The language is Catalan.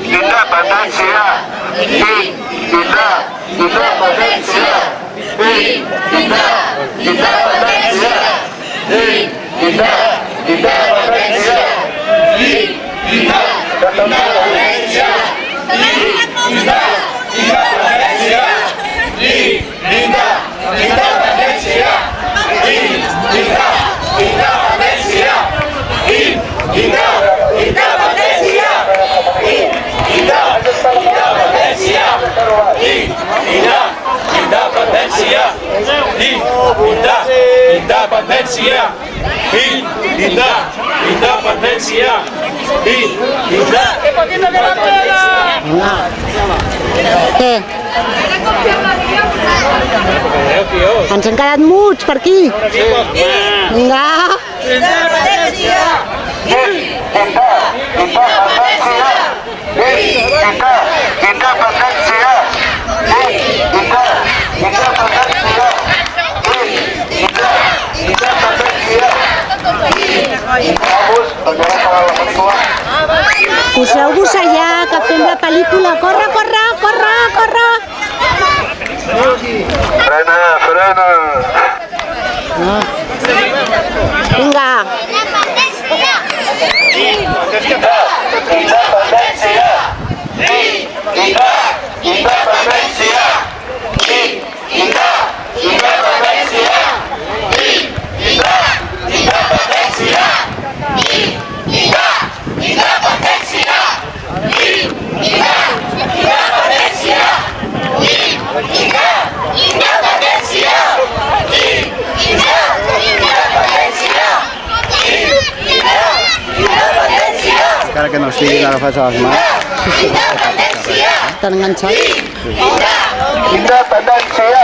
Independència! Independència! Independència! Independència! Què? Ens hem quedat muts per aquí. Vinga. Poseu-vos allà, que fem la pel·lícula. Corre, corre, corre, corre. Frena, frena! Vinga. Encara que no estiguin agafats a les mans. Estan enganxats. Independència!